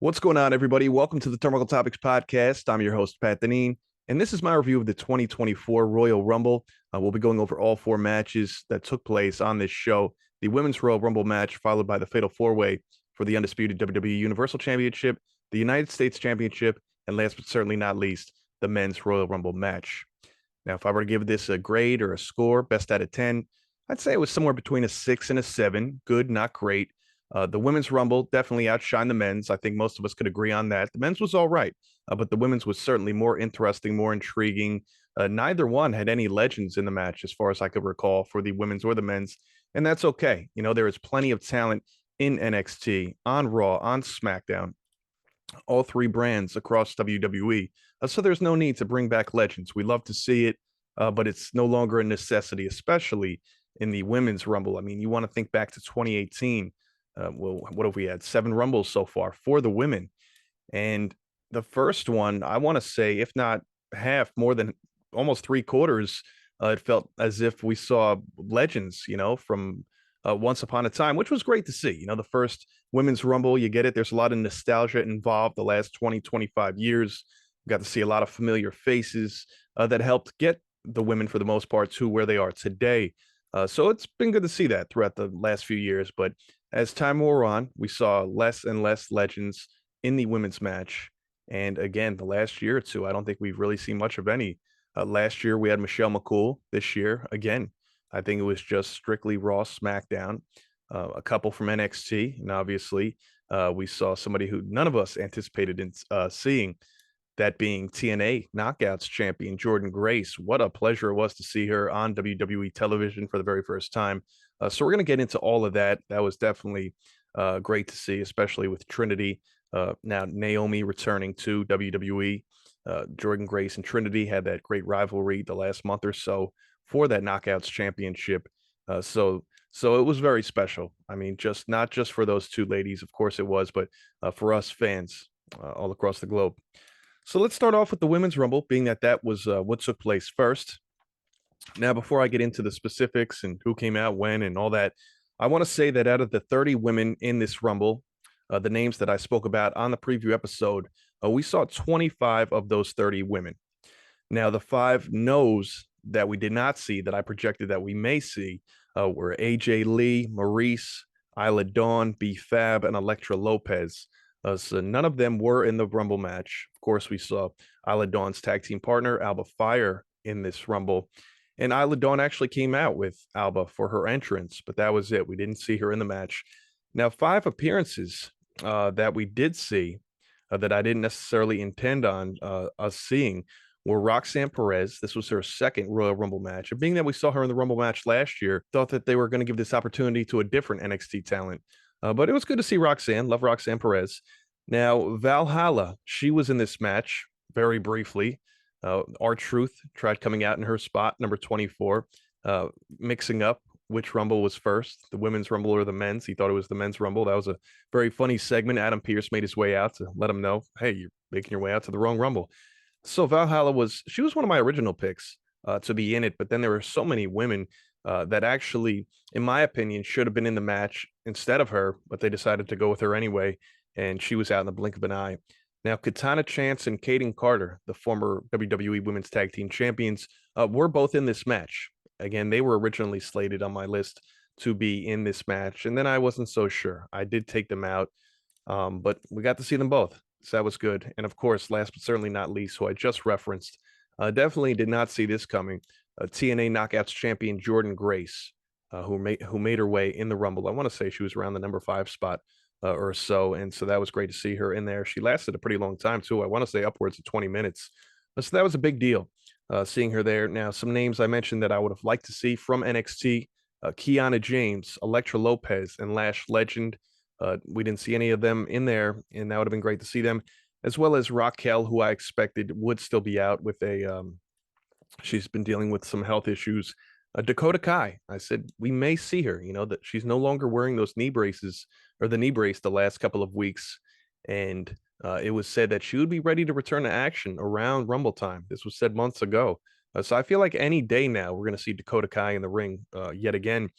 What's going on, everybody? Welcome to the Terminal Topics Podcast. I'm your host, Pat Deneen, and this is my review of the 2024 Royal Rumble. We'll be going over all four matches that took place on this show. The Women's Royal Rumble match, followed by the Fatal 4-Way for the Undisputed WWE Universal Championship, the United States Championship, and last but certainly not least, the Men's Royal Rumble match. Now, if I were to give this a grade or a score, best out of 10, I'd say it was somewhere between a 6 and a 7. Good, not great. The women's rumble definitely outshined the men's. I think most of us could agree on that. The men's was all right, but the women's was certainly more interesting, more intriguing. Neither one had any legends in the match, as far as I could recall, for the women's or the men's, and that's okay. You know, there is plenty of talent in NXT, on Raw, on SmackDown, all three brands across WWE. So there's no need to bring back legends. We love to see it, but it's no longer a necessity, especially in the women's rumble. I mean, you want to think back to 2018. Well, what have we had? 7 rumbles so far for the women. And the first one, I want to say, if not half, more than almost 3/4, it felt as if we saw legends, from once upon a time, which was great to see. The first women's rumble, you get it. There's a lot of nostalgia involved the last 20, 25 years. We got to see a lot of familiar faces that helped get the women, for the most part, to where they are today. So it's been good to see that throughout the last few years. But as time wore on, we saw less and less legends in the women's match. And again, the last year or two, I don't think we've really seen much of any. Last year, we had Michelle McCool. This year, again, I think it was just strictly Raw, SmackDown, a couple from NXT. And obviously, we saw somebody who none of us anticipated in seeing, that being TNA Knockouts champion Jordan Grace. What a pleasure it was to see her on WWE television for the very first time. So we're going to get into all of that. That was definitely great to see, especially with Trinity. Now Naomi returning to WWE. Jordan Grace and Trinity had that great rivalry the last month or so for that Knockouts championship. So it was very special. I mean, just not just for those two ladies, of course it was, but for us fans all across the globe. So let's start off with the women's rumble, being that was what took place first. Now, before I get into the specifics and who came out when and all that, I want to say that out of the 30 women in this rumble, the names that I spoke about on the preview episode, we saw 25 of those 30 women. Now, the 5 no's that we did not see, that I projected that we may see, were AJ Lee, Maurice, Isla Dawn, B Fab, and Elektra Lopez. So none of them were in the Rumble match. Of course, we saw Isla Dawn's tag team partner, Alba Fire, in this Rumble. And Isla Dawn actually came out with Alba for her entrance, but that was it. We didn't see her in the match. Now, 5 appearances that we did see that I didn't necessarily intend on us seeing were Roxanne Perez. This was her second Royal Rumble match. And being that we saw her in the Rumble match last year, thought that they were going to give this opportunity to a different NXT talent. But it was good to see Roxanne. Love Roxanne Perez. Now, Valhalla, she was in this match very briefly. R-Truth tried coming out in her spot, number 24, mixing up which Rumble was first, the women's Rumble or the men's. He thought it was the men's Rumble. That was a very funny segment. Adam Pearce made his way out to let him know, hey, you're making your way out to the wrong Rumble. So Valhalla she was one of my original picks to be in it, but then there were so many women that actually, in my opinion, should have been in the match instead of her, but they decided to go with her anyway, and she was out in the blink of an eye. Now, Katana Chance and Kaden Carter, the former WWE Women's Tag Team Champions, were both in this match. Again, they were originally slated on my list to be in this match, and then I wasn't so sure. I did take them out, but we got to see them both, so that was good. And of course, last but certainly not least, who I just referenced, definitely did not see this coming. TNA Knockouts champion Jordan Grace, who made her way in the Rumble. I want to say she was around the number 5 spot or so, and so that was great to see her in there. She lasted a pretty long time too. I want to say upwards of 20 minutes. So that was a big deal, seeing her there. Now, some names I mentioned that I would have liked to see from NXT: Kiana James, Elektra Lopez, and Lash Legend. We didn't see any of them in there, and that would have been great to see them, as well as Raquel, who I expected would still be out with she's been dealing with some health issues. Dakota Kai, I said we may see her, that she's no longer wearing those knee braces, or the knee brace, the last couple of weeks. And it was said that she would be ready to return to action around Rumble time. This was said months ago. So I feel like any day now we're going to see Dakota Kai in the ring yet again.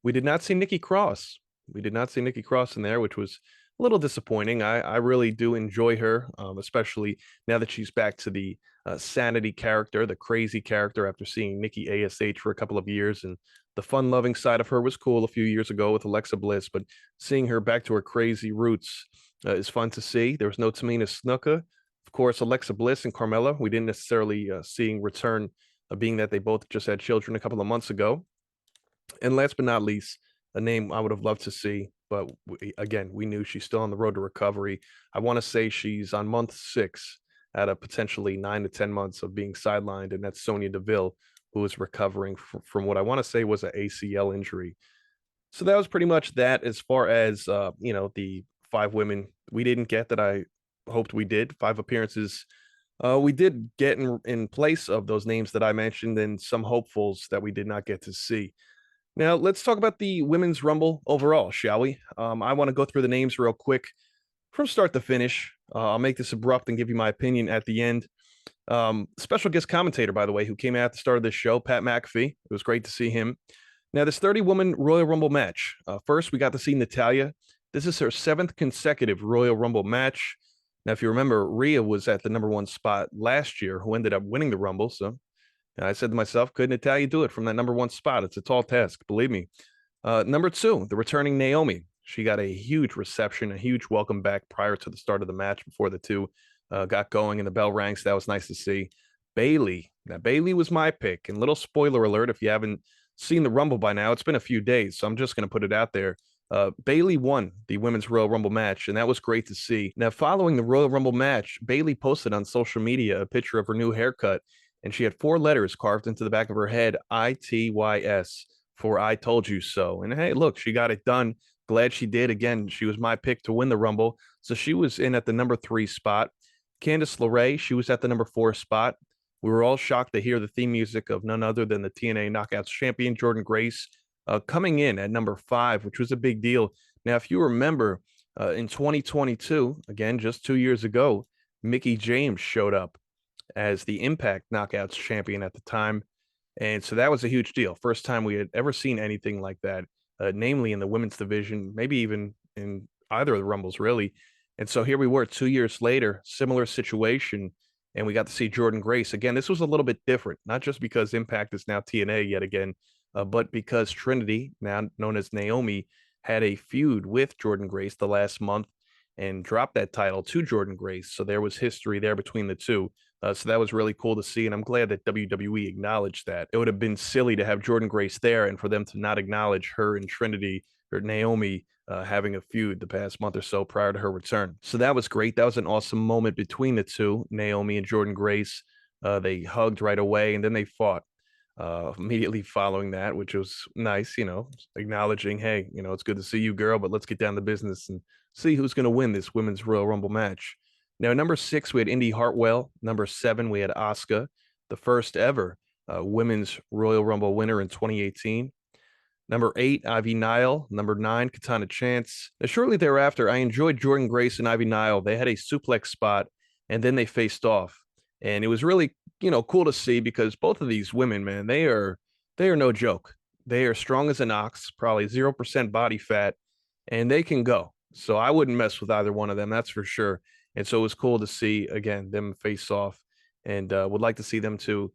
We did not see Nikki Cross. We did not see Nikki Cross in there, which was a little disappointing. I really do enjoy her, especially now that she's back to the sanity character, the crazy character after seeing Nikki ASH for a couple of years. And the fun loving side of her was cool a few years ago with Alexa Bliss, but seeing her back to her crazy roots is fun to see. There was no Tamina Snuka. Of course, Alexa Bliss and Carmella, we didn't necessarily seeing return, being that they both just had children a couple of months ago. And last but not least, a name I would have loved to see, but again, we knew she's still on the road to recovery. I want to say she's on month 6 out of potentially 9 to 10 months of being sidelined, and that's Sonya Deville, who is recovering from what I want to say was an ACL injury. So that was pretty much that as far as the 5 women we didn't get that I hoped we did. 5 appearances we did get in place of those names that I mentioned, and some hopefuls that we did not get to see. Now, let's talk about the Women's Rumble overall, shall we? I want to go through the names real quick from start to finish. I'll make this abrupt and give you my opinion at the end. Special guest commentator, by the way, who came out at the start of this show, Pat McAfee. It was great to see him. Now, this 30-woman Royal Rumble match. First, we got to see Natalya. This is her 7th consecutive Royal Rumble match. Now, if you remember, Rhea was at the #1 spot last year, who ended up winning the Rumble. So I said to myself, could Natalya do it from that #1 spot? It's a tall task, believe me. Number 2, the returning Naomi. She got a huge reception, a huge welcome back prior to the start of the match before the two got going and the bell rang. So that was nice to see. Bayley. Now, Bayley was my pick. And little spoiler alert, if you haven't seen the Rumble by now, it's been a few days. So I'm just going to put it out there. Bayley won the Women's Royal Rumble match, and that was great to see. Now, following the Royal Rumble match, Bayley posted on social media a picture of her new haircut, and she had 4 letters carved into the back of her head, ITYS, for I told you so. And hey, look, she got it done. Glad she did. Again, she was my pick to win the Rumble. So she was in at the #3 spot. Candice LeRae, she was at the #4 spot. We were all shocked to hear the theme music of none other than the TNA Knockouts champion, Jordan Grace, coming in at #5, which was a big deal. Now, if you remember, in 2022, again, just 2 years ago, Mickie James showed up as the Impact Knockouts champion at the time. And so that was a huge deal. First time we had ever seen anything like that, namely in the women's division, maybe even in either of the Rumbles, really. And so here we were 2 years later, similar situation, and we got to see Jordan Grace. Again, this was a little bit different, not just because Impact is now TNA yet again, but because Trinity, now known as Naomi, had a feud with Jordan Grace the last month and dropped that title to Jordan Grace. So there was history there between the two. So that was really cool to see. And I'm glad that WWE acknowledged that. It would have been silly to have Jordan Grace there and for them to not acknowledge her and Trinity or Naomi having a feud the past month or so prior to her return. So that was great. That was an awesome moment between the two, Naomi and Jordan Grace. They hugged right away and then they fought immediately following that, which was nice, acknowledging, hey, it's good to see you, girl, but let's get down to business and see who's going to win this Women's Royal Rumble match. Now, #6, we had Indy Hartwell. #7, we had Asuka, the first ever Women's Royal Rumble winner in 2018. #8, Ivy Nile. #9, Katana Chance. Now, shortly thereafter, I enjoyed Jordan Grace and Ivy Nile. They had a suplex spot, and then they faced off. And it was really, cool to see because both of these women, man, they are no joke. They are strong as an ox, probably 0% body fat, and they can go. So I wouldn't mess with either one of them, that's for sure. And so it was cool to see, again, them face off, and would like to see them to,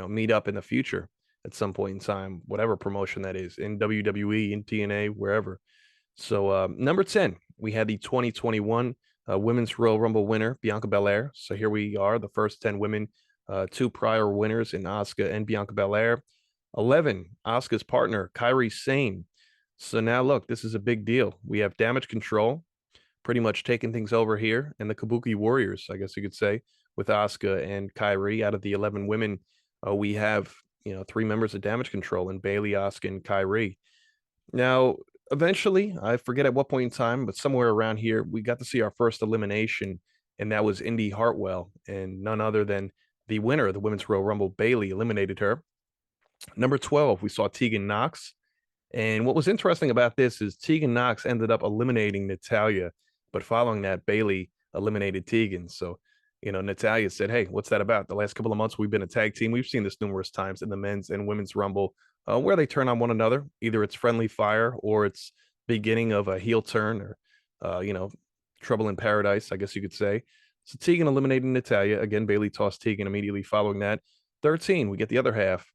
meet up in the future at some point in time, whatever promotion that is, in WWE, in TNA, wherever. So #10, we had the 2021 Women's Royal Rumble winner, Bianca Belair. So here we are, the first 10 women, 2 prior winners in Asuka and Bianca Belair. 11, Asuka's partner, Kairi Sane. So now look, this is a big deal. We have Damage Control pretty much taking things over here, and the Kabuki Warriors, I guess you could say, with Asuka and Kairi. Out of the 11 women, we have 3 members of Damage Control in Bayley, Asuka, and Kairi. Now, eventually, I forget at what point in time, but somewhere around here, we got to see our first elimination, and that was Indy Hartwell, and none other than the winner of the Women's Royal Rumble, Bayley, eliminated her. #12, we saw Tegan Nox. And what was interesting about this is Tegan Nox ended up eliminating Natalya, but following that, Bayley eliminated Tegan. So, Natalya said, hey, what's that about? The last couple of months, we've been a tag team. We've seen this numerous times in the men's and women's Rumble where they turn on one another. Either it's friendly fire or it's beginning of a heel turn or you know, trouble in paradise, I guess you could say. So Tegan eliminated Natalia. Again, Bayley tossed Tegan immediately following that. 13, we get the other half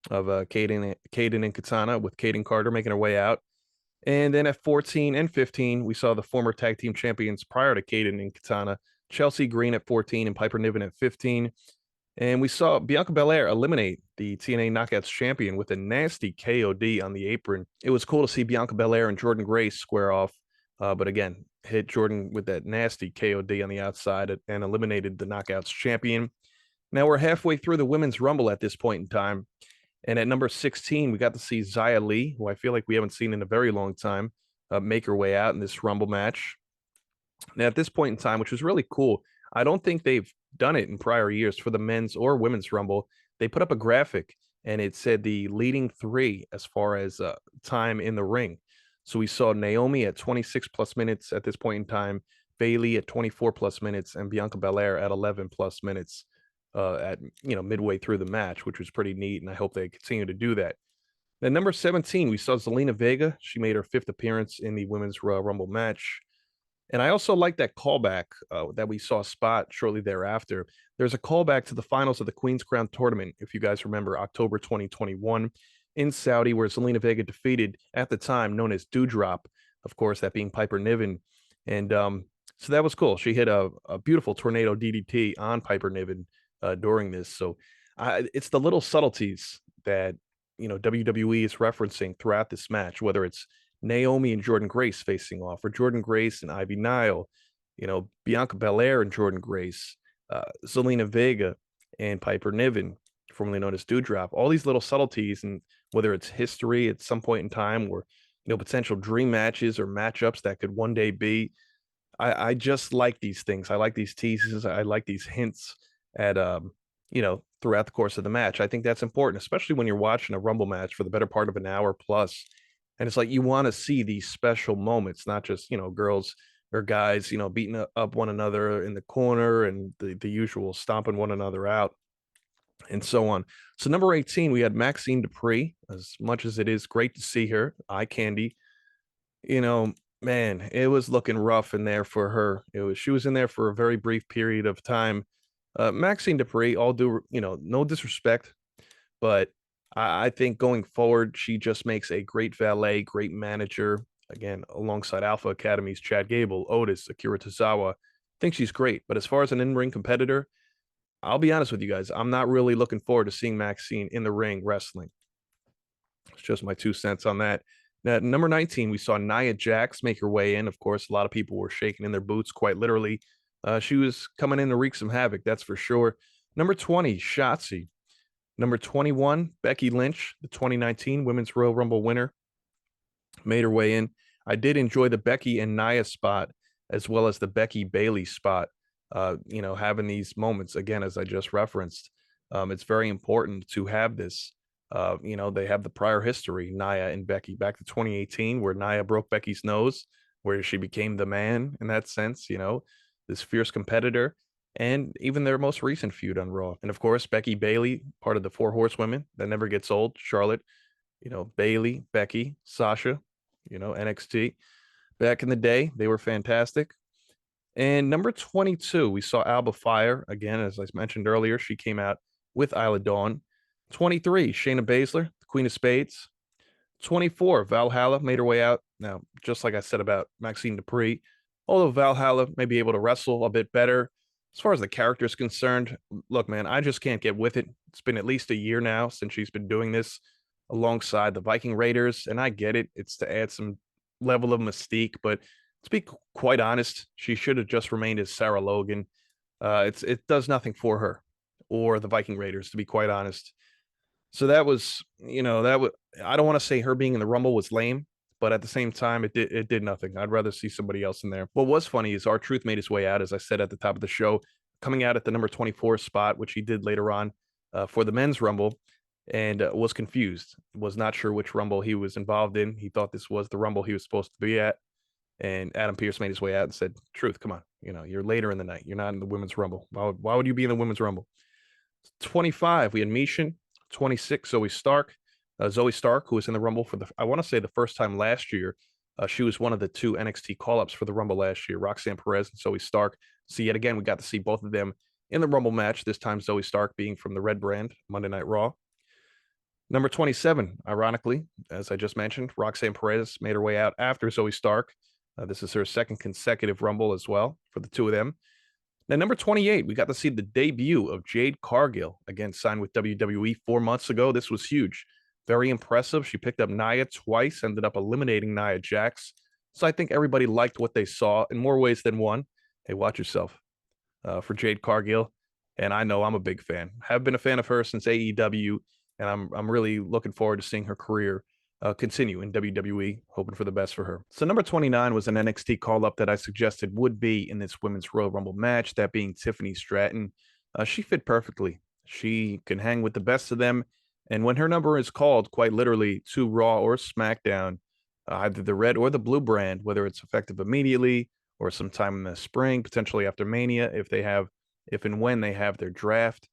of Kaden and Katana, with Kaden Carter making her way out. And then at 14 and 15, we saw the former tag team champions prior to Kaden and Katana, Chelsea Green at 14 and Piper Niven at 15. And we saw Bianca Belair eliminate the TNA Knockouts champion with a nasty KOD on the apron. It was cool to see Bianca Belair and Jordan Grace square off, but again, hit Jordan with that nasty KOD on the outside and eliminated the Knockouts champion. Now we're halfway through the Women's Rumble at this point in time. And at number 16, we got to see Xia Li, who I feel like we haven't seen in a very long time, make her way out in this Rumble match. Now, at this point in time, which was really cool, I don't think they've done it in prior years for the men's or women's Rumble. They put up a graphic and it said the leading three as far as time in the ring. So we saw Naomi at 26 plus minutes at this point in time, Bayley at 24 plus minutes, and Bianca Belair at 11 plus minutes at midway through the match, which was pretty neat. And I hope they continue to do that. Then number 17, we saw Zelina Vega. She made her 5th appearance in the women's Royal Rumble match. And I also like that callback that we saw Spot shortly thereafter. There's a callback to the finals of the Queen's Crown tournament, if you guys remember, October 2021 in Saudi, where Zelina Vega defeated, at the time, known as Dewdrop, of course, that being Piper Niven. And so that was cool. She hit a beautiful tornado DDT on Piper Niven during this. So it's the little subtleties that, WWE is referencing throughout this match, whether it's Naomi and Jordan Grace facing off, or Jordan Grace and Ivy Nile, Bianca Belair and Jordan Grace, Zelina Vega and Piper Niven, formerly known as Dewdrop. All these little subtleties, and whether it's history at some point in time, or potential dream matches or matchups that could one day be. I just like these things. I like these teases. I like these hints at throughout the course of the match. I think that's important, especially when you're watching a Rumble match for the better part of an hour plus. And it's like you want to see these special moments, not just, girls or guys, beating up one another in the corner and the usual stomping one another out and so on. So number 18, we had Maxine Dupree. As much as it is great to see her, eye candy, man, it was looking rough in there for her. She was in there for a very brief period of time. Maxine Dupree, no disrespect, but I think going forward, she just makes a great valet, great manager. Again, alongside Alpha Academy's Chad Gable, Otis, Akira Tozawa. I think she's great. But as far as an in-ring competitor, I'll be honest with you guys, I'm not really looking forward to seeing Maxine in the ring wrestling. It's just my 2 cents on that. Now, at number 19, we saw Nia Jax make her way in. Of course, a lot of people were shaking in their boots, quite literally. She was coming in to wreak some havoc, that's for sure. Number 20, Shotzi. Number 21, Becky Lynch, the 2019 Women's Royal Rumble winner, made her way in. I did enjoy the Becky and Nia spot, as well as the Becky Bayley spot. Having these moments, again, as I just referenced, it's very important to have this. They have the prior history, Nia and Becky, back to 2018, where Nia broke Becky's nose, where she became the man in that sense, this fierce competitor, and even their most recent feud on Raw. And of course, Becky Bayley, part of the 4 horsewomen that never gets old. Charlotte, Bayley, Becky, Sasha, NXT. Back in the day, they were fantastic. And number 22, we saw Alba Fire. Again, as I mentioned earlier, she came out with Isla Dawn. 23, Shayna Baszler, the Queen of Spades. 24, Valhalla made her way out. Now, just like I said about Maxine Dupree, although Valhalla may be able to wrestle a bit better, as far as the character is concerned, look, man, I just can't get with it. It's been at least a year now since she's been doing this alongside the Viking Raiders, and I get it. It's to add some level of mystique, but to be quite honest, she should have just remained as Sarah Logan. It does nothing for her or the Viking Raiders, to be quite honest. So that was, I don't want to say her being in the Rumble was lame, but at the same time, it did nothing. I'd rather see somebody else in there. What was funny is R-Truth made his way out, as I said at the top of the show, coming out at the number 24 spot, which he did later on for the men's Rumble, and was confused, was not sure which Rumble he was involved in. He thought this was the Rumble he was supposed to be at. And Adam Pearce made his way out and said, Truth, come on. You're later in the night. You're not in the women's Rumble. Why would you be in the women's Rumble? 25, we had Mishin. 26, Zoe Stark, who was in the Rumble for I want to say the first time last year, She was one of the two NXT call-ups for the Rumble last year, Roxanne Perez and Zoe Stark. So yet again, we got to see both of them in the Rumble match, this time Zoe Stark being from the Red brand, Monday Night Raw. Number 27, ironically, as I just mentioned, Roxanne Perez made her way out after Zoe Stark. This is her second consecutive Rumble as well for the two of them. Now, number 28, we got to see the debut of Jade Cargill, again, signed with WWE 4 months ago. This was huge. Very impressive. She picked up Nia twice, ended up eliminating Nia Jax. So I think everybody liked what they saw in more ways than one. Hey, watch yourself for Jade Cargill. And I know I'm a big fan. Have been a fan of her since AEW, and I'm really looking forward to seeing her career continue in WWE, hoping for the best for her. So number 29 was an NXT call-up that I suggested would be in this Women's Royal Rumble match, that being Tiffany Stratton. She fit perfectly. She can hang with the best of them, and when her number is called, quite literally, to Raw or SmackDown, either the red or the blue brand, whether it's effective immediately or sometime in the spring, potentially after Mania, if and when they have their draft,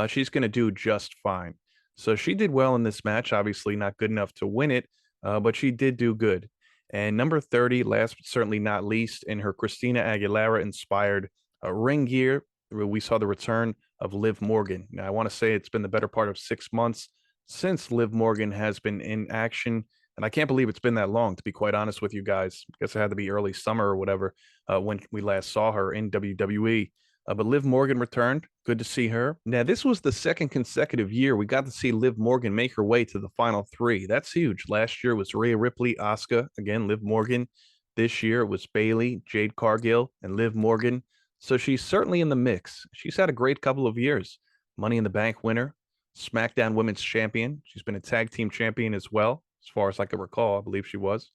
she's going to do just fine. So she did well in this match, obviously not good enough to win it, but she did do good. And number 30, last but certainly not least, in her Christina Aguilera-inspired ring gear, we saw the return of Liv Morgan. Now, I want to say it's been the better part of 6 months since Liv Morgan has been in action, and I can't believe it's been that long, to be quite honest with you guys. I guess it had to be early summer or whatever when we last saw her in WWE. But Liv Morgan returned. Good to see her. Now, this was the second consecutive year we got to see Liv Morgan make her way to the final three. That's huge. Last year was Rhea Ripley, Asuka, again, Liv Morgan. This year it was Bayley, Jade Cargill, and Liv Morgan. So she's certainly in the mix. She's had a great couple of years. Money in the Bank winner, SmackDown Women's Champion. She's been a tag team champion as well, as far as I can recall. I believe she was.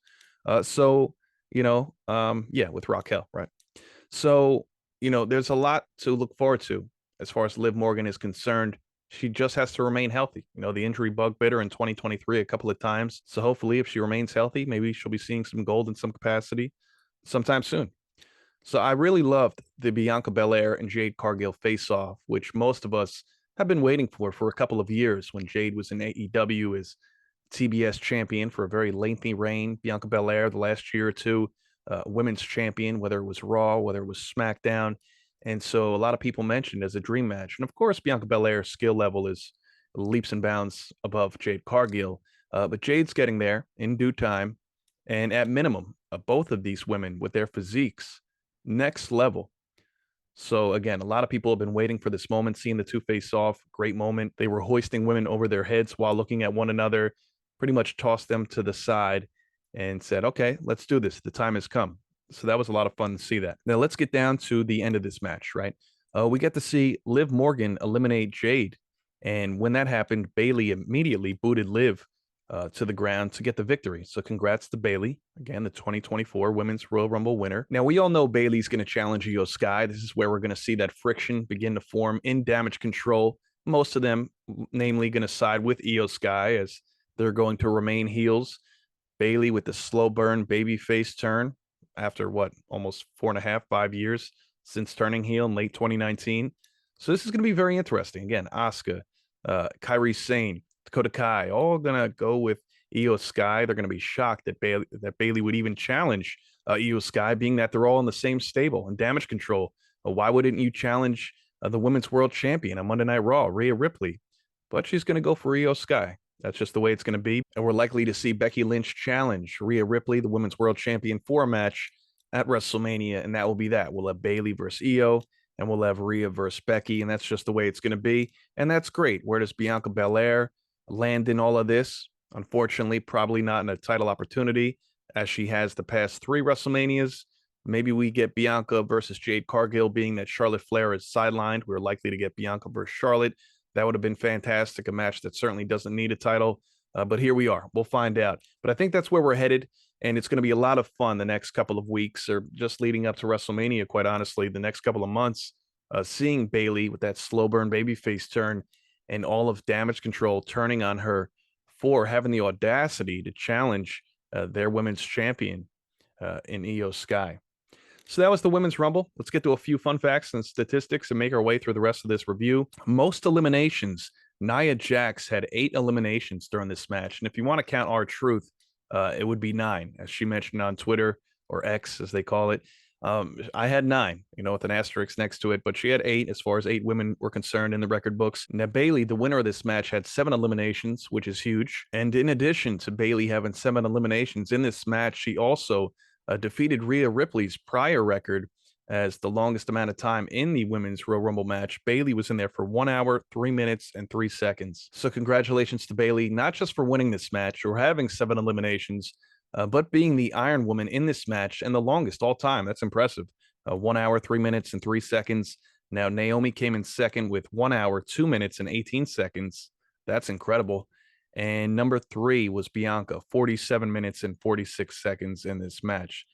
Yeah, with Raquel, right? So, there's a lot to look forward to as far as Liv Morgan is concerned. She just has to remain healthy. The injury bug bit her in 2023 a couple of times. So hopefully if she remains healthy, maybe she'll be seeing some gold in some capacity sometime soon. So I really loved the Bianca Belair and Jade Cargill face-off, which most of us have been waiting for a couple of years, when Jade was in AEW as TBS champion for a very lengthy reign. Bianca Belair the last year or two, women's champion, whether it was Raw, whether it was SmackDown. And so a lot of people mentioned as a dream match. And of course, Bianca Belair's skill level is leaps and bounds above Jade Cargill. But Jade's getting there in due time. And at minimum, both of these women with their physiques, next level. So again, a lot of people have been waiting for this moment, seeing the two face off. Great moment. They were hoisting women over their heads while looking at one another, pretty much tossed them to the side and said, okay, let's do this. The time has come. So that was a lot of fun to see that. Now let's get down to the end of this match, right? We get to see Liv Morgan eliminate Jade. And when that happened, Bayley immediately booted Liv to the ground to get the victory. So congrats to Bayley, again, the 2024 Women's Royal Rumble winner. Now, we all know Bayley's going to challenge Io Sky. This is where we're going to see that friction begin to form in Damage Control. Most of them, namely, going to side with Io Sky, as they're going to remain heels. Bayley with the slow burn baby face turn after almost 4.5, 5 years since turning heel in late 2019. So this is going to be very interesting. Again, Asuka, Kairi Sane, Dakota Kai, all going to go with Io Sky. They're going to be shocked that Bayley would even challenge Io Sky, being that they're all in the same stable and Damage Control. Why wouldn't you challenge the Women's World Champion on Monday Night Raw, Rhea Ripley? But she's going to go for Io Sky. That's just the way it's going to be. And we're likely to see Becky Lynch challenge Rhea Ripley, the Women's World Champion, for a match at WrestleMania. And that will be that. We'll have Bayley versus Io, and we'll have Rhea versus Becky. And that's just the way it's going to be. And that's great. Where does Bianca Belair land in all of this? Unfortunately, probably not in a title opportunity, as she has the past 3 WrestleManias. Maybe we get Bianca versus Jade Cargill, being that Charlotte Flair is sidelined. We're likely to get Bianca versus Charlotte. That would have been fantastic, a match that certainly doesn't need a title. But here we are. We'll find out. But I think that's where we're headed, and it's going to be a lot of fun the next couple of weeks, or just leading up to WrestleMania, quite honestly, the next couple of months, seeing Bayley with that slow burn babyface turn and all of Damage Control turning on her for having the audacity to challenge their women's champion in Io Sky. So that was the Women's Rumble. Let's get to a few fun facts and statistics and make our way through the rest of this review. Most eliminations. Nia Jax had 8 eliminations during this match. And if you want to count R-Truth, it would be 9, as she mentioned on Twitter, or X as they call it. I had 9, with an asterisk next to it, but she had 8 as far as 8 women were concerned in the record books. Now, Bayley, the winner of this match, had 7 eliminations, which is huge. And in addition to Bayley having 7 eliminations in this match, she also defeated Rhea Ripley's prior record as the longest amount of time in the women's Royal Rumble match. Bayley was in there for 1 hour, 3 minutes, and 3 seconds. So congratulations to Bayley, not just for winning this match or having 7 eliminations, but being the Iron Woman in this match and the longest all time. That's impressive. 1 hour, 3 minutes, and 3 seconds. Now, Naomi came in second with 1 hour, 2 minutes, and 18 seconds. That's incredible. And number 3 was Bianca, 47 minutes and 46 seconds in this match.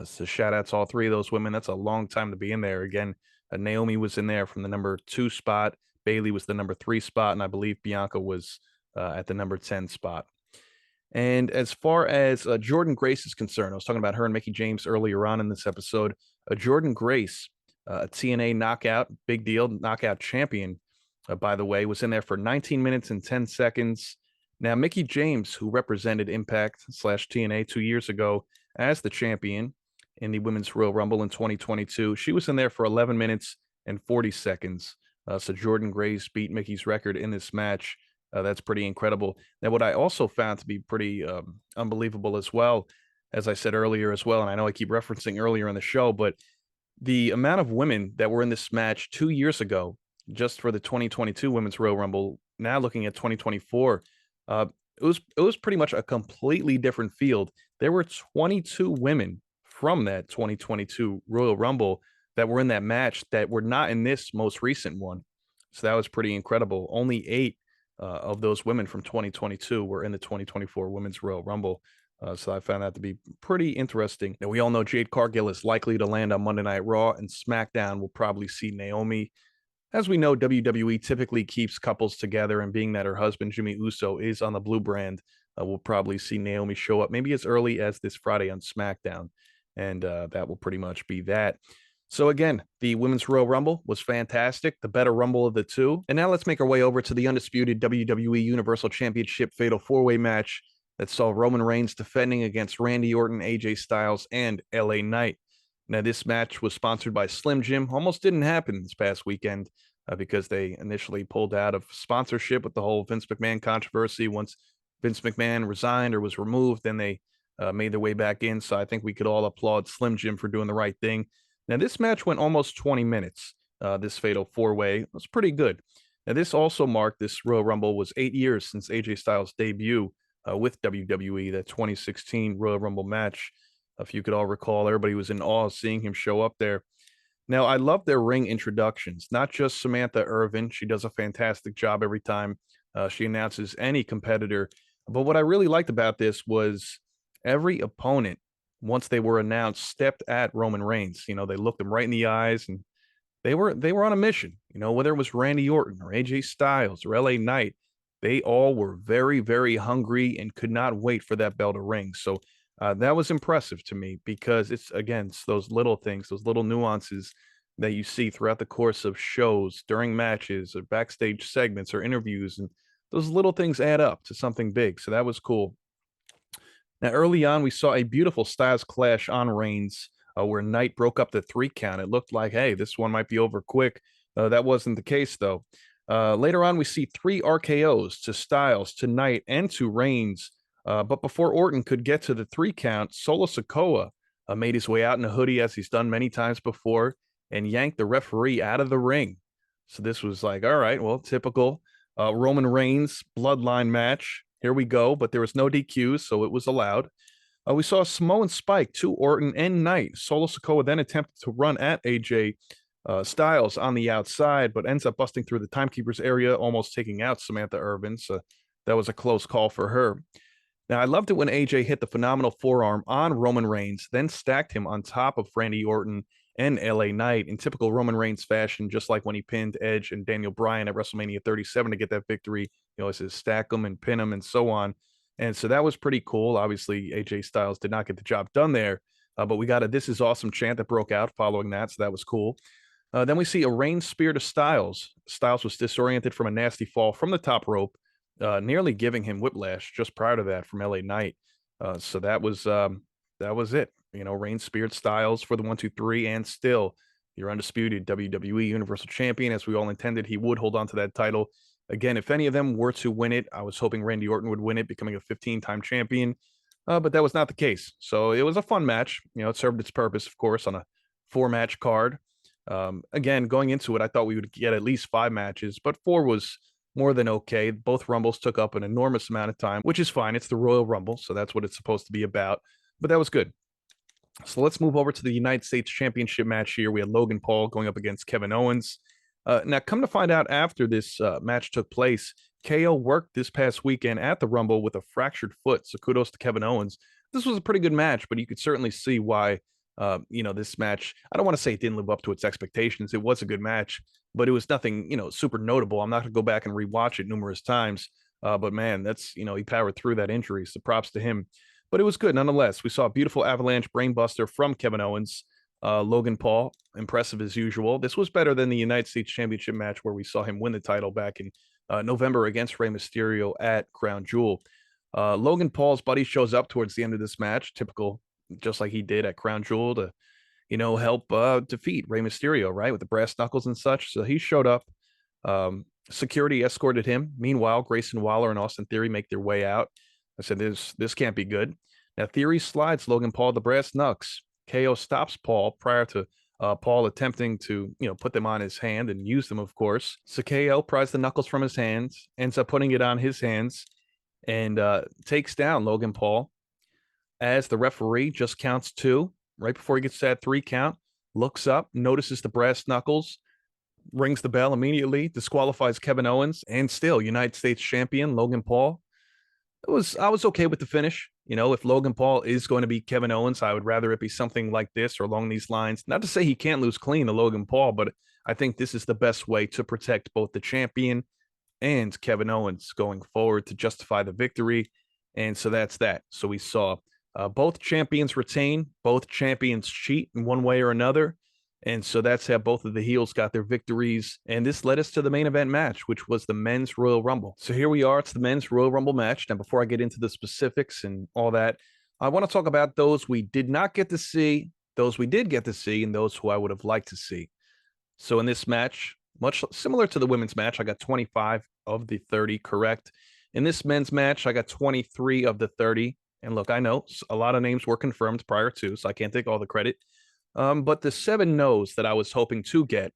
So shout out to all 3 of those women. That's a long time to be in there. Again, Naomi was in there from the number 2 spot. Bayley was the number 3 spot. And I believe Bianca was at the number 10 spot. And as far as Jordan Grace is concerned, I was talking about her and Mickie James earlier on in this episode. Jordan Grace, a TNA knockout, big deal, knockout champion, by the way, was in there for 19 minutes and 10 seconds. Now, Mickie James, who represented Impact / TNA 2 years ago as the champion in the Women's Royal Rumble in 2022, she was in there for 11 minutes and 40 seconds. So Jordan Grace beat Mickey's record in this match. That's pretty incredible. Now, what I also found to be pretty unbelievable as well, as I said earlier as well, and I know I keep referencing earlier in the show, but the amount of women that were in this match 2 years ago, just for the 2022 Women's Royal Rumble, now looking at 2024, it was pretty much a completely different field. There were 22 women from that 2022 Royal Rumble that were in that match that were not in this most recent one. So that was pretty incredible. Only 8 of those women from 2022 were in the 2024 Women's Royal Rumble. So I found that to be pretty interesting. Now, we all know Jade Cargill is likely to land on Monday Night Raw, and SmackDown will probably see Naomi. As we know, WWE typically keeps couples together, and being that her husband, Jimmy Uso, is on the blue brand, we'll probably see Naomi show up maybe as early as this Friday on SmackDown, and that will pretty much be that. So again, the Women's Royal Rumble was fantastic, the better Rumble of the two. And now let's make our way over to the undisputed WWE Universal Championship Fatal 4-Way match that saw Roman Reigns defending against Randy Orton, AJ Styles, and LA Knight. Now, this match was sponsored by Slim Jim. Almost didn't happen this past weekend because they initially pulled out of sponsorship with the whole Vince McMahon controversy. Once Vince McMahon resigned or was removed, then they made their way back in. So I think we could all applaud Slim Jim for doing the right thing. Now, this match went almost 20 minutes, this Fatal 4-Way. It was pretty good. Now, this also marked, this Royal Rumble was 8 years since AJ Styles' debut with WWE, that 2016 Royal Rumble match. If you could all recall, everybody was in awe seeing him show up there. Now, I love their ring introductions, not just Samantha Irvin. She does a fantastic job every time she announces any competitor. But what I really liked about this was every opponent, once they were announced, stepped at Roman Reigns. They looked him right in the eyes, and they were on a mission. Whether it was Randy Orton or AJ Styles or LA Knight, they all were very, very hungry and could not wait for that bell to ring. So that was impressive to me, because it's those little things, those little nuances that you see throughout the course of shows, during matches or backstage segments or interviews, and those little things add up to something big. So that was cool. Now, early on, we saw a beautiful Styles clash on Reigns, where Knight broke up the 3 count. It looked like, hey, this one might be over quick. That wasn't the case, though. Later on, we see 3 RKOs to Styles, to Knight, and to Reigns. But before Orton could get to the 3 count, Solo Sikoa made his way out in a hoodie, as he's done many times before, and yanked the referee out of the ring. So this was like, all right, well, typical Roman Reigns bloodline match. Here we go, but there was no DQs, so it was allowed. We saw Samoan Spike to Orton and Knight. Solo Sikoa then attempted to run at AJ Styles on the outside, but ends up busting through the timekeeper's area, almost taking out Samantha Irvin. So that was a close call for her. Now, I loved it when AJ hit the phenomenal forearm on Roman Reigns, then stacked him on top of Randy Orton and LA Knight in typical Roman Reigns fashion, just like when he pinned Edge and Daniel Bryan at WrestleMania 37 to get that victory. It says stack them and pin them and so on. And so that was pretty cool. Obviously, AJ Styles did not get the job done there, but we got a "This Is Awesome" chant that broke out following that, so that was cool. Then we see a Reigns spear to Styles. Styles was disoriented from a nasty fall from the top rope, nearly giving him whiplash just prior to that from LA Knight. So that was it. Reigns speared Styles for the 1, 2, 3, and still your undisputed WWE Universal Champion, as we all intended he would hold on to that title. Again, if any of them were to win it, I was hoping Randy Orton would win it, becoming a 15-time champion. But that was not the case. So it was a fun match. It served its purpose, of course, on a 4-match card. Again, going into it, I thought we would get at least 5 matches, but 4 was more than okay. Both Rumbles took up an enormous amount of time, which is fine. It's the Royal Rumble, so that's what it's supposed to be about. But that was good. So let's move over to the United States Championship match here. We had Logan Paul going up against Kevin Owens. Now, come to find out after this match took place, KO worked this past weekend at the Rumble with a fractured foot. So kudos to Kevin Owens. This was a pretty good match, but you could certainly see why, this match, I don't want to say it didn't live up to its expectations. It was a good match, but it was nothing, super notable. I'm not going to go back and rewatch it numerous times. But man, that's, he powered through that injury. So props to him. But it was good nonetheless. We saw a beautiful avalanche brainbuster from Kevin Owens. Logan Paul, impressive as usual. This was better than the United States Championship match where we saw him win the title back in November against Rey Mysterio at Crown Jewel. Logan Paul's buddy shows up towards the end of this match, typical, just like he did at Crown Jewel, to help defeat Rey Mysterio, right, with the brass knuckles and such. So he showed up. Security escorted him. Meanwhile, Grayson Waller and Austin Theory make their way out. I said, this can't be good. Now, Theory slides Logan Paul the brass knucks. KO stops Paul prior to Paul attempting to, put them on his hand and use them, of course. So KO pries the knuckles from his hands, ends up putting it on his hands, and takes down Logan Paul. As the referee just counts 2, right before he gets to that 3 count, looks up, notices the brass knuckles, rings the bell immediately, disqualifies Kevin Owens, and still United States champion Logan Paul. I was okay with the finish. If Logan Paul is going to be Kevin Owens, I would rather it be something like this or along these lines. Not to say he can't lose clean to Logan Paul, but I think this is the best way to protect both the champion and Kevin Owens going forward to justify the victory. And so that's that. So we saw both champions retain, both champions cheat in one way or another. And so that's how both of the heels got their victories. And this led us to the main event match, which was the men's Royal Rumble. So here we are. It's the men's Royal Rumble match. Now, before I get into the specifics and all that, I want to talk about those we did not get to see, those we did get to see, and those who I would have liked to see. So in this match, much similar to the women's match, I got 25 of the 30 correct. In this men's match, I got 23 of the 30. And look, I know a lot of names were confirmed prior to, so I can't take all the credit. But the 7 no's that I was hoping to get,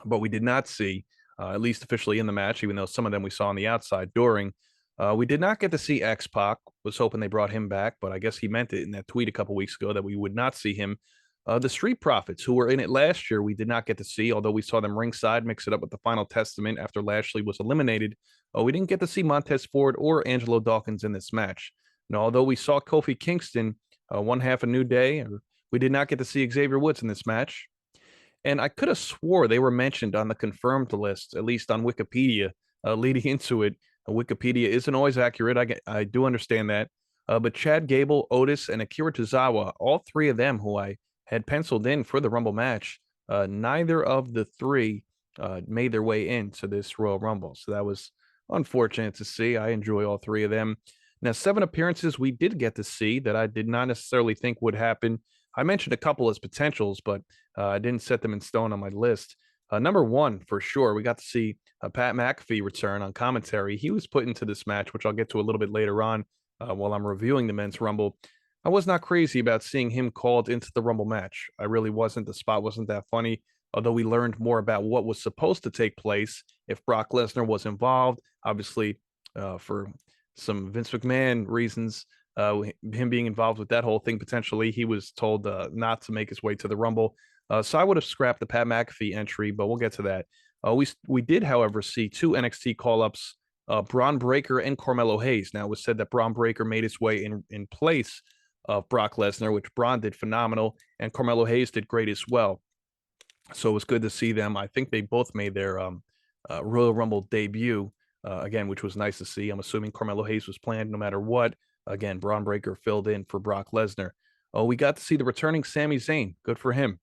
but we did not see, at least officially in the match, even though some of them we saw on the outside during. We did not get to see X-Pac. Was hoping they brought him back, but I guess he meant it in that tweet a couple weeks ago that we would not see him. The Street Profits, who were in it last year, we did not get to see, although we saw them ringside mix it up with the Final Testament after Lashley was eliminated. We didn't get to see Montez Ford or Angelo Dawkins in this match. Now, although we saw Kofi Kingston, one half a New Day, we did not get to see Xavier Woods in this match. And I could have swore they were mentioned on the confirmed list, at least on Wikipedia, leading into it. Wikipedia isn't always accurate. I do understand that. But Chad Gable, Otis, and Akira Tozawa, all 3 of them who I had penciled in for the Rumble match, neither of the 3 made their way into this Royal Rumble. So that was unfortunate to see. I enjoy all 3 of them. Now, 7 appearances we did get to see that I did not necessarily think would happen. I mentioned a couple as potentials, but I didn't set them in stone on my list. Number 1, for sure, we got to see Pat McAfee return on commentary. He was put into this match, which I'll get to a little bit later on while I'm reviewing the men's Rumble. I was not crazy about seeing him called into the Rumble match. I really wasn't. The spot wasn't that funny, although we learned more about what was supposed to take place if Brock Lesnar was involved. Obviously, for some Vince McMahon reasons, him being involved with that whole thing, potentially, he was told not to make his way to the Rumble. So I would have scrapped the Pat McAfee entry, but we'll get to that. We did, however, see 2 NXT call-ups, Braun Breaker and Carmelo Hayes. Now, it was said that Braun Breaker made his way in place of Brock Lesnar, which Braun did phenomenal, and Carmelo Hayes did great as well. So it was good to see them. I think they both made their Royal Rumble debut, again, which was nice to see. I'm assuming Carmelo Hayes was planned no matter what. Again, Braun Breaker filled in for Brock Lesnar. We got to see the returning Sami Zayn. Good for him.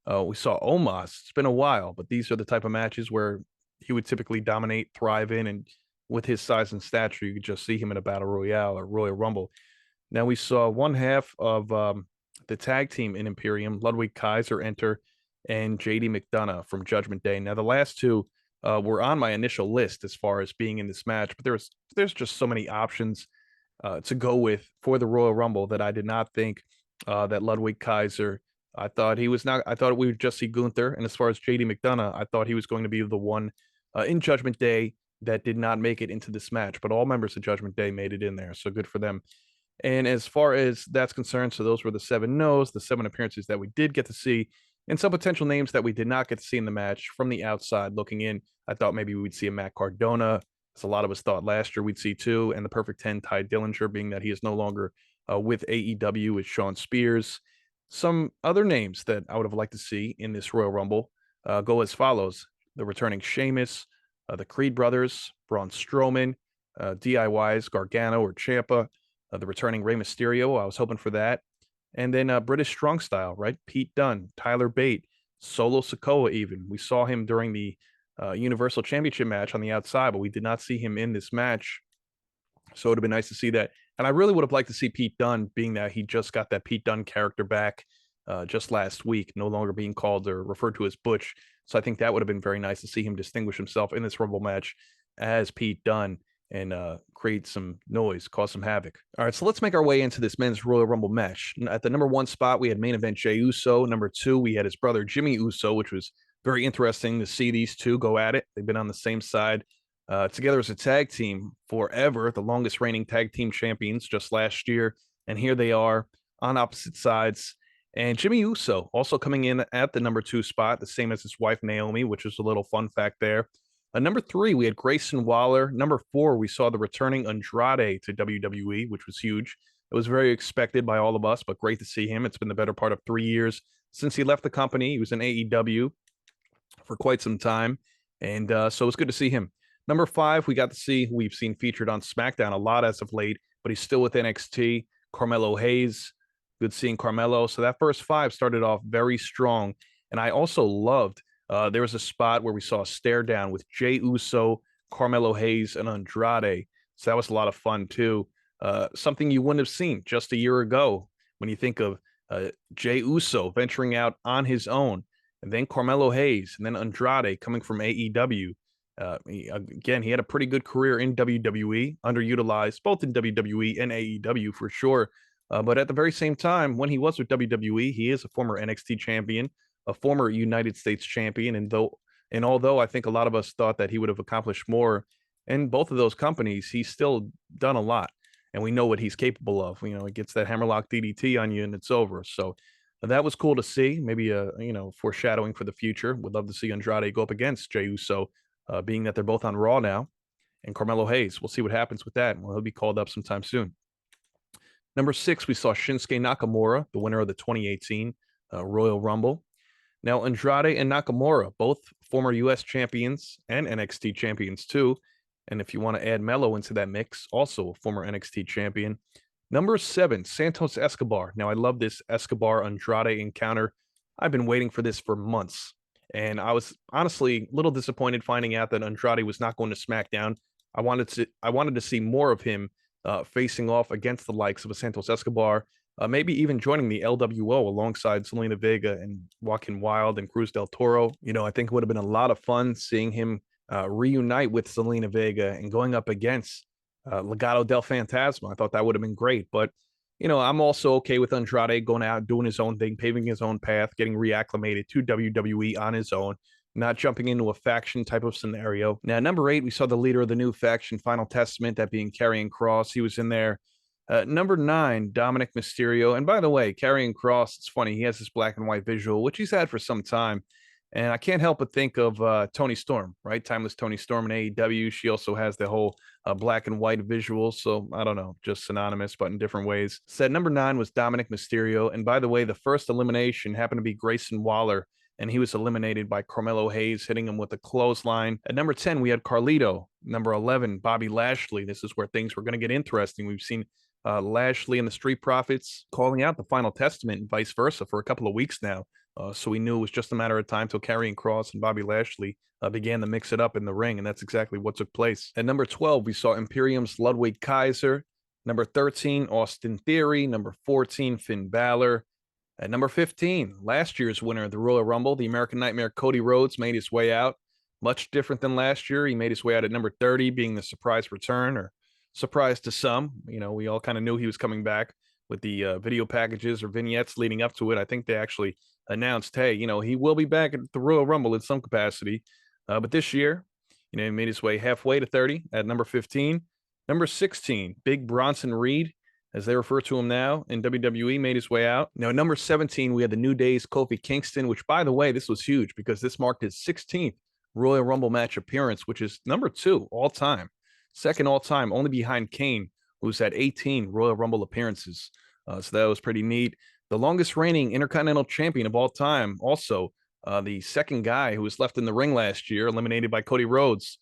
We saw Omos. It's been a while, but these are the type of matches where he would typically dominate, thrive in, and with his size and stature, you could just see him in a Battle Royale or Royal Rumble. Now we saw one half of the tag team in Imperium, Ludwig Kaiser enter, and JD McDonough from Judgment Day. Now the last two were on my initial list as far as being in this match, but there's just so many options to go with for the Royal Rumble that I did not think that Ludwig Kaiser. I thought he was not. I thought we would just see Gunther, and as far as JD McDonough, I thought he was going to be the one in Judgment Day that did not make it into this match. But all members of Judgment Day made it in there, so good for them. And as far as that's concerned, so those were the 7 no's, the 7 appearances that we did get to see, and some potential names that we did not get to see in the match from the outside looking in. I thought maybe we'd see a Matt Cardona, as a lot of us thought last year we'd see too, and the perfect 10, Ty Dillinger, being that he is no longer with AEW, with Sean Spears. Some other names that I would have liked to see in this Royal Rumble go as follows: the returning Sheamus, the Creed brothers, Braun Strowman, DIYs, Gargano or Ciampa, the returning Rey Mysterio. I was hoping for that. And then British Strong Style, right? Pete Dunne, Tyler Bate, Solo Sikoa even. We saw him during the Universal Championship match on the outside, but we did not see him in this match. So it would have been nice to see that. And I really would have liked to see Pete Dunne, being that he just got that Pete Dunne character back just last week, no longer being called or referred to as Butch. So I think that would have been very nice to see him distinguish himself in this Rumble match as Pete Dunne and create some noise, cause some havoc. All right, so let's make our way into this men's Royal Rumble match. At the number 1 spot, we had main event Jey Uso. Number 2, we had his brother Jimmy Uso, which was very interesting to see these two go at it. They've been on the same side together as a tag team forever, the longest reigning tag team champions just last year. And here they are on opposite sides. And Jimmy Uso also coming in at the number 2 spot, the same as his wife Naomi, which is a little fun fact there. Number 3, we had Grayson Waller. Number 4, we saw the returning Andrade to WWE, which was huge. It was very expected by all of us, but great to see him. It's been the better part of 3 years since he left the company. He was in AEW for quite some time, and so it's good to see him. Number 5, we got to see who we've seen featured on SmackDown a lot as of late, but he's still with NXT, Carmelo Hayes. Good seeing Carmelo. So that first 5 started off very strong, and I also loved there was a spot where we saw a stare down with Jey Uso, Carmelo Hayes, and Andrade. So that was a lot of fun too. Something you wouldn't have seen just a year ago when you think of Jey Uso venturing out on his own, and then Carmelo Hayes, and then Andrade coming from AEW. Again, he had a pretty good career in WWE, underutilized both in WWE and AEW for sure. But at the very same time, when he was with WWE, he is a former NXT champion, a former United States champion, and although I think a lot of us thought that he would have accomplished more in both of those companies, he's still done a lot, and we know what he's capable of. You know, he gets that hammerlock DDT on you, and it's over. So that was cool to see. Maybe foreshadowing for the future. Would love to see Andrade go up against Jey Uso, being that they're both on Raw now, and Carmelo Hayes. We'll see what happens with that. Well, he'll be called up sometime soon. Number 6, we saw Shinsuke Nakamura, the winner of the 2018 Royal Rumble. Now, Andrade and Nakamura, both former U.S. champions and NXT champions too. And if you want to add Melo into that mix, also a former NXT champion. Number 7, Santos Escobar. Now, I love this Escobar-Andrade encounter. I've been waiting for this for months. And I was honestly a little disappointed finding out that Andrade was not going to SmackDown. I wanted to see more of him facing off against the likes of a Santos Escobar, maybe even joining the LWO alongside Zelina Vega and Joaquin Wilde and Cruz del Toro. You know, I think it would have been a lot of fun seeing him reunite with Zelina Vega and going up against Legado del Fantasma. I thought that would have been great. But, you know, I'm also okay with Andrade going out, doing his own thing, paving his own path, getting reacclimated to WWE on his own, not jumping into a faction type of scenario. Now, number 8, we saw the leader of the new faction, Final Testament, that being Karrion Kross. He was in there. Number 9, Dominic Mysterio. And by the way, Karrion Kross, it's funny, he has this black and white visual, which he's had for some time. And I can't help but think of Toni Storm, right? Timeless Toni Storm in AEW. She also has the whole black and white visual. So I don't know, just synonymous, but in different ways. Said number 9 was Dominic Mysterio. And by the way, the first elimination happened to be Grayson Waller, and he was eliminated by Carmelo Hayes, hitting him with a clothesline. At number 10, we had Carlito. Number 11, Bobby Lashley. This is where things were going to get interesting. We've seen Lashley and the Street Profits calling out the Final Testament and vice versa for a couple of weeks now. So we knew it was just a matter of time till Karrion Kross and Bobby Lashley began to mix it up in the ring, and that's exactly what took place. At number 12, we saw Imperium's Ludwig Kaiser. Number 13, Austin Theory. Number 14, Finn Balor. At number 15, last year's winner of the Royal Rumble, the American Nightmare Cody Rhodes made his way out. Much different than last year. He made his way out at number 30, being the surprise return, or surprise to some. We all kind of knew he was coming back with the video packages or vignettes leading up to it. I think they actually announced, hey, he will be back at the Royal Rumble in some capacity. But this year, he made his way halfway to 30 at number 15. Number 16, Big Bronson Reed, as they refer to him now in WWE, made his way out. Now, number 17, we had the New Day's Kofi Kingston, which, by the way, this was huge because this marked his 16th Royal Rumble match appearance, which is number 2 all time, second all time, only behind Kane, who's had 18 Royal Rumble appearances. So that was pretty neat. The longest reigning Intercontinental Champion of all time, also the second guy who was left in the ring last year, eliminated by Cody Rhodes.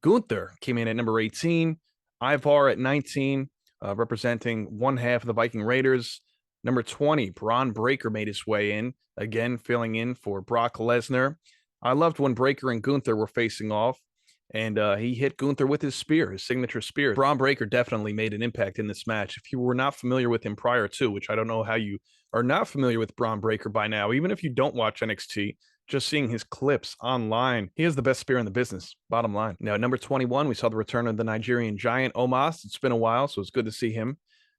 Gunther came in at number 18, Ivar at 19, representing one half of the Viking Raiders. Number 20, Braun Breaker made his way in, again filling in for Brock Lesnar. I loved when Breaker and Gunther were facing off, and he hit Gunther with his spear, his signature spear. Braun Breaker definitely made an impact in this match. If you were not familiar with him prior to, which I don't know how you are not familiar with Braun Breaker by now, even if you don't watch NXT, just seeing his clips online, he is the best spear in the business, bottom line. Now, at number 21, we saw the return of the Nigerian giant, Omos. It's been a while, so it's good to see him.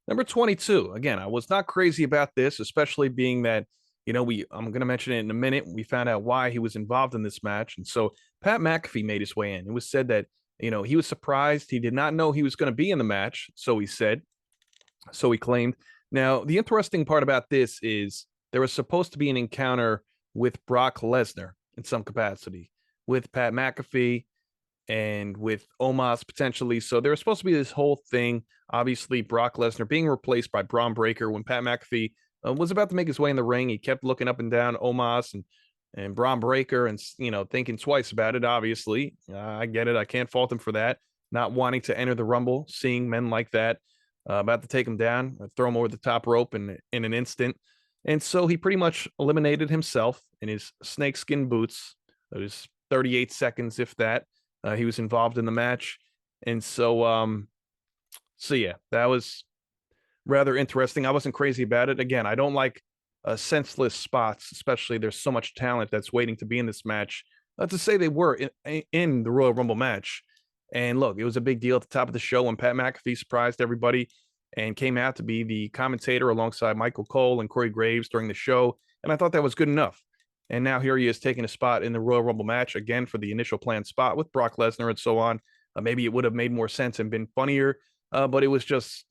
Number 22, again, I was not crazy about this, especially being that, I'm going to mention it in a minute. We found out why he was involved in this match. And so Pat McAfee made his way in. It was said that, he was surprised. He did not know he was going to be in the match, so he said, so he claimed. Now, the interesting part about this is there was supposed to be an encounter with Brock Lesnar in some capacity, with Pat McAfee and with Omos potentially. So there was supposed to be this whole thing. Obviously, Brock Lesnar being replaced by Braun Breaker. When Pat McAfee was about to make his way in the ring, he kept looking up and down Omos and Braun Breaker and, thinking twice about it, obviously. I get it. I can't fault him for that. Not wanting to enter the Rumble, seeing men like that about to take him down, throw him over the top rope in an instant. And so he pretty much eliminated himself in his snakeskin boots. It was 38 seconds, if that. He was involved in the match. And so yeah, that was rather interesting. I wasn't crazy about it. Again, I don't like senseless spots, especially there's so much talent that's waiting to be in this match. To say they were in the Royal Rumble match. And look, it was a big deal at the top of the show when Pat McAfee surprised everybody and came out to be the commentator alongside Michael Cole and Corey Graves during the show. And I thought that was good enough. And now here he is taking a spot in the Royal Rumble match, again, for the initial planned spot with Brock Lesnar and so on. Maybe it would have made more sense and been funnier, but it was just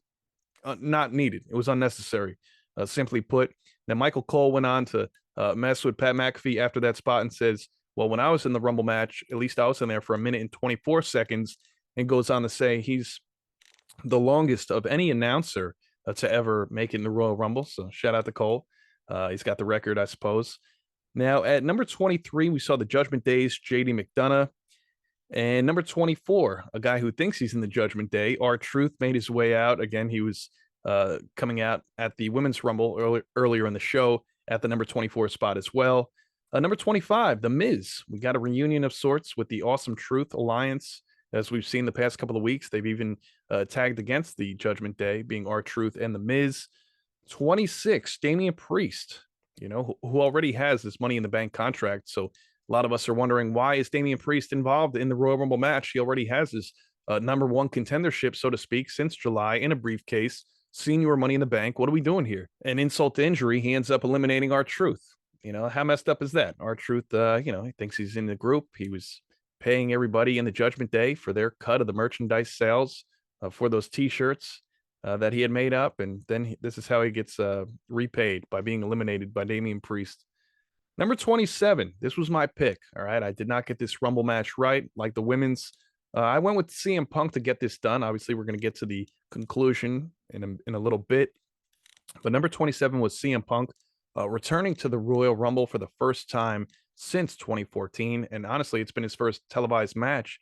not needed. It was unnecessary, simply put. Then Michael Cole went on to mess with Pat McAfee after that spot and says, well, when I was in the Rumble match, at least I was in there for 1 minute and 24 seconds, and goes on to say he's the longest of any announcer to ever make it in the Royal Rumble. So shout out to Cole. He's got the record, I suppose. Now, at number 23, we saw the Judgment Day's JD McDonough. And number 24, a guy who thinks he's in the Judgment Day, R-Truth, made his way out. Again, he was coming out at the Women's Rumble earlier in the show at the number 24 spot as well. Number 25, The Miz. We got a reunion of sorts with the Awesome Truth Alliance. As we've seen the past couple of weeks, they've even tagged against the Judgment Day, being R-Truth and The Miz. 26, Damian Priest, who already has this Money in the Bank contract. So a lot of us are wondering, why is Damian Priest involved in the Royal Rumble match? He already has his number one contendership, so to speak, since July in a briefcase. Senior Money in the Bank. What are we doing here? An insult to injury, he ends up eliminating R-Truth. How messed up is that? R-Truth, he thinks he's in the group. He was paying everybody in the Judgment Day for their cut of the merchandise sales for those T-shirts that he had made up. And then this is how he gets repaid, by being eliminated by Damian Priest. Number 27, this was my pick. All right, I did not get this Rumble match right, like the women's. I went with CM Punk to get this done. Obviously, we're going to get to the conclusion in a little bit. But number 27 was CM Punk, returning to the Royal Rumble for the first time since 2014. And honestly, it's been his first televised match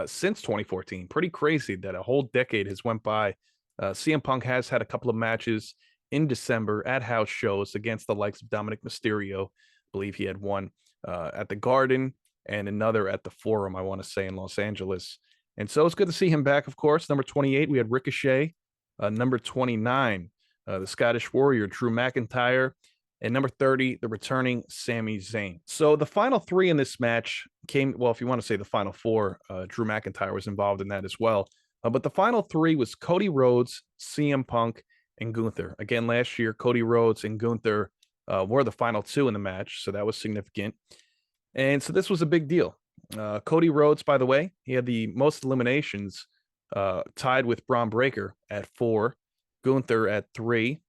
since 2014. Pretty crazy that a whole decade has went by. CM Punk has had a couple of matches in December at house shows against the likes of Dominic Mysterio. I believe he had one at the Garden and another at the Forum, I want to say, in Los Angeles. And so it's good to see him back, of course. Number 28, we had Ricochet Number 29, the Scottish Warrior, Drew McIntyre. And number 30, the returning Sami Zayn. So the final three in this match came, well, if you want to say the final four, Drew McIntyre was involved in that as well. But the final three was Cody Rhodes, CM Punk, and Gunther. Again, last year, Cody Rhodes and Gunther were the final two in the match, so that was significant. And so this was a big deal. Cody Rhodes, by the way, he had the most eliminations, tied with Braun Breaker at 4, Gunther at 3.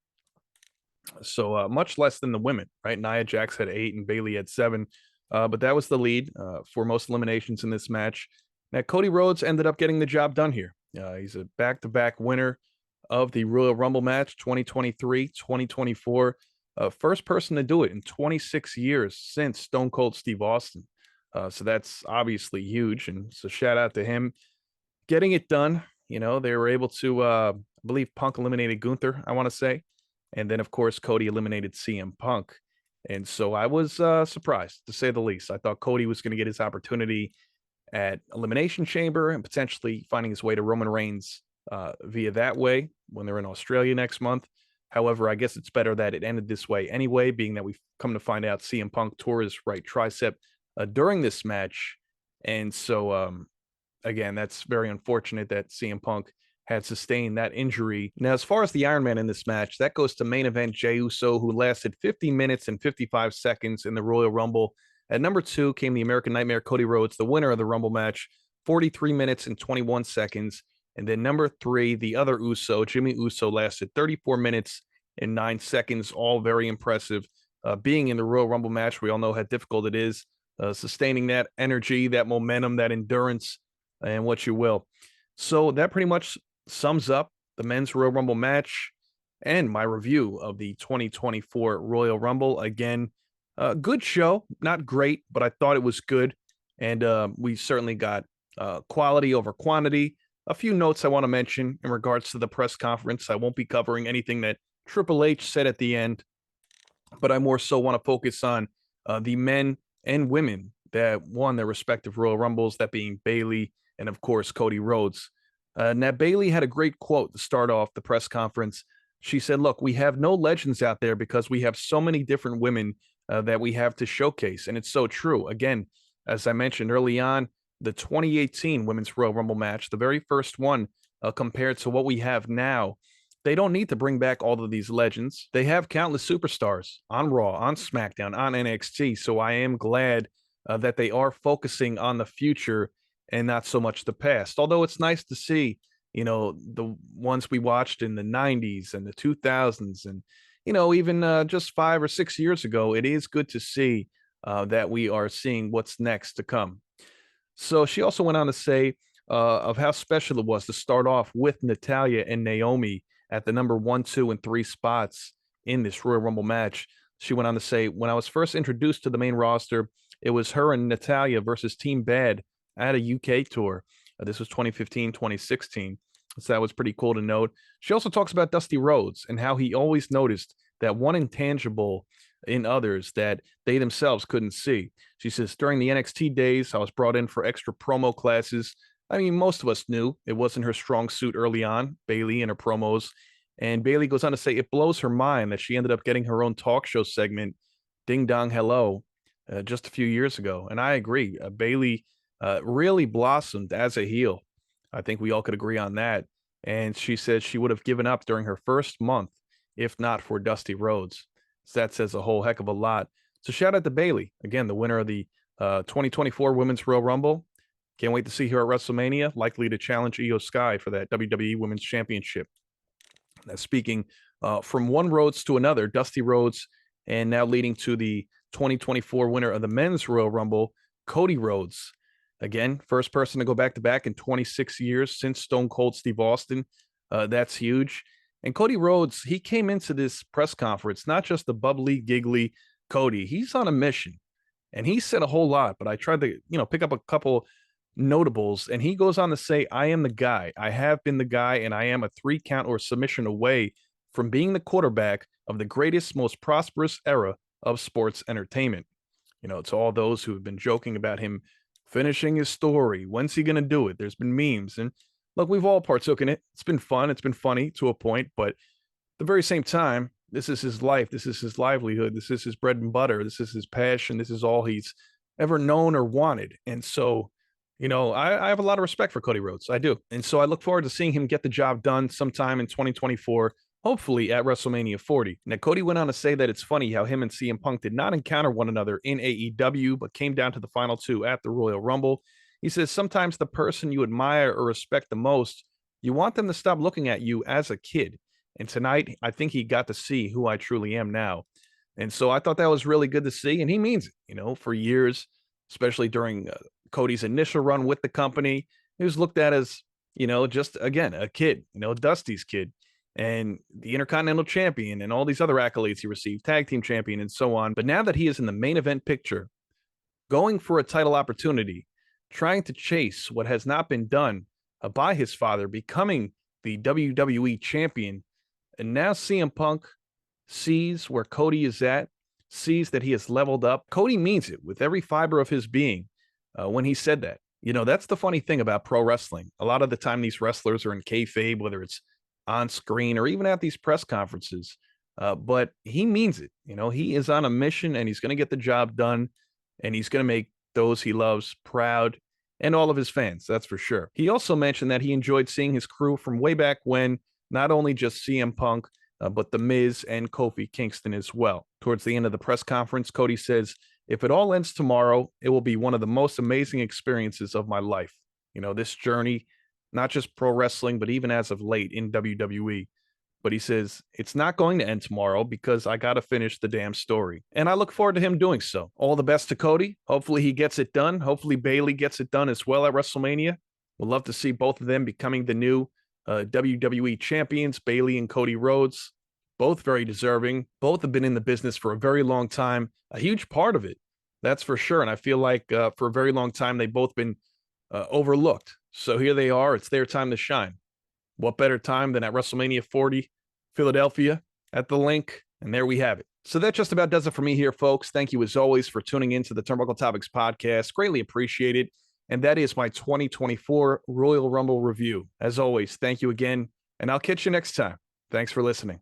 So much less than the women, right? Nia Jax had 8 and Bayley had 7. But that was the lead for most eliminations in this match. Now, Cody Rhodes ended up getting the job done here. He's a back-to-back winner of the Royal Rumble match 2023, 2024. First person to do it in 26 years since Stone Cold Steve Austin. So that's obviously huge. And so shout out to him getting it done. You know, they were able to, I believe Punk eliminated Gunther, I want to say. And then, of course, Cody eliminated CM Punk. And so I was surprised, to say the least. I thought Cody was going to get his opportunity at Elimination Chamber and potentially finding his way to Roman Reigns via that way when they're in Australia next month. However, I guess it's better that it ended this way anyway, being that we've come to find out CM Punk tore his right tricep during this match. And so, again, that's very unfortunate that CM Punk had sustained that injury. Now, as far as the Iron Man in this match, that goes to main event Jey Uso, who lasted 50 minutes and 55 seconds in the Royal Rumble. At number 2 came the American Nightmare, Cody Rhodes, the winner of the Rumble match, 43 minutes and 21 seconds. And then number 3, the other Uso, Jimmy Uso, lasted 34 minutes and 9 seconds, all very impressive. Being in the Royal Rumble match, we all know how difficult it is, sustaining that energy, that momentum, that endurance, and what you will. So that pretty much sums up the men's Royal Rumble match and my review of the 2024 Royal Rumble. Again, good show, not great, but I thought it was good. And we certainly got quality over quantity. A few notes I want to mention in regards to the press conference. I won't be covering anything that Triple H said at the end, but I more so want to focus on the men and women that won their respective Royal Rumbles, that being Bayley and, of course, Cody Rhodes. Now, Bayley had a great quote to start off the press conference. She said, look, we have no legends out there because we have so many different women that we have to showcase. And it's so true. Again, as I mentioned early on, the 2018 Women's Royal Rumble match, the very first one compared to what we have now, they don't need to bring back all of these legends. They have countless superstars on Raw, on SmackDown, on NXT. So I am glad that they are focusing on the future and not so much the past. Although it's nice to see, you know, the ones we watched in the 90s and the 2000s and, you know, even just 5 or 6 years ago, it is good to see that we are seeing what's next to come. So she also went on to say of how special it was to start off with Natalya and Naomi at the number 1, 2, and 3 spots in this Royal Rumble match. She went on to say, when I was first introduced to the main roster, it was her and Natalya versus Team Bad at a UK tour. This was 2015, 2016. So that was pretty cool to note. She also talks about Dusty Rhodes and how he always noticed that one intangible in others that they themselves couldn't see. She says, during the NXT days, I was brought in for extra promo classes. I mean, most of us knew it wasn't her strong suit early on, Bayley and her promos. And Bayley goes on to say it blows her mind that she ended up getting her own talk show segment, Ding Dong Hello, just a few years ago. And I agree. Bayley really blossomed as a heel. I think we all could agree on that. And she said she would have given up during her first month if not for Dusty Rhodes. So that says a whole heck of a lot. So shout out to Bayley, again, the winner of the 2024 Women's Royal Rumble. Can't wait to see her at WrestleMania, likely to challenge Io Sky for that WWE Women's Championship. Now, speaking from one Rhodes to another, Dusty Rhodes, and now leading to the 2024 winner of the Men's Royal Rumble, Cody Rhodes. Again, first person to go back-to-back in 26 years since Stone Cold Steve Austin. That's huge. And Cody Rhodes, he came into this press conference, not just the bubbly, giggly Cody. He's on a mission. And he said a whole lot, but I tried to, pick up a couple notables. And he goes on to say, I am the guy. I have been the guy, and I am a 3 count or submission away from being the quarterback of the greatest, most prosperous era of sports entertainment. To all those who have been joking about him finishing his story. When's he going to do it? There's been memes. And Look, we've all partook in it. It's been fun. It's been funny to a point, but at the very same time, this is his life. This is his livelihood. This is his bread and butter. This is his passion. This is all he's ever known or wanted. And so, I have a lot of respect for Cody Rhodes. I do. And so I look forward to seeing him get the job done sometime in 2024, hopefully at WrestleMania 40. Now, Cody went on to say that it's funny how him and CM Punk did not encounter one another in AEW, but came down to the final two at the Royal Rumble. He says sometimes the person you admire or respect the most, you want them to stop looking at you as a kid. And tonight, I think he got to see who I truly am now. And so I thought that was really good to see. And he means it, for years, especially during Cody's initial run with the company. He was looked at as, just again, a kid, Dusty's kid, and the Intercontinental Champion and all these other accolades he received, tag team champion and so on. But now that he is in the main event picture, going for a title opportunity, trying to chase what has not been done by his father, becoming the WWE champion, and now CM Punk sees where Cody is at, sees that he has leveled up. Cody means it with every fiber of his being when he said that. That's the funny thing about pro wrestling. A lot of the time, these wrestlers are in kayfabe, whether it's on screen or even at these press conferences. But he means it. He is on a mission and he's going to get the job done, and he's going to make those he loves proud and all of his fans. That's for sure. He also mentioned that he enjoyed seeing his crew from way back when, not only just CM Punk, but The Miz and Kofi Kingston as well. Towards the end of the press conference, Cody says, "If it all ends tomorrow, it will be one of the most amazing experiences of my life." This journey, not just pro wrestling, but even as of late in WWE. But he says, it's not going to end tomorrow because I got to finish the damn story. And I look forward to him doing so. All the best to Cody. Hopefully he gets it done. Hopefully Bayley gets it done as well at WrestleMania. We'll love to see both of them becoming the new WWE champions, Bayley and Cody Rhodes. Both very deserving. Both have been in the business for a very long time. A huge part of it, that's for sure. And I feel like for a very long time, they've both been overlooked. So here they are. It's their time to shine. What better time than at WrestleMania 40, Philadelphia, at the link? And there we have it. So that just about does it for me here, folks. Thank you, as always, for tuning in to the Turnbuckle Topics podcast. Greatly appreciated. And that is my 2024 Royal Rumble review. As always, thank you again, and I'll catch you next time. Thanks for listening.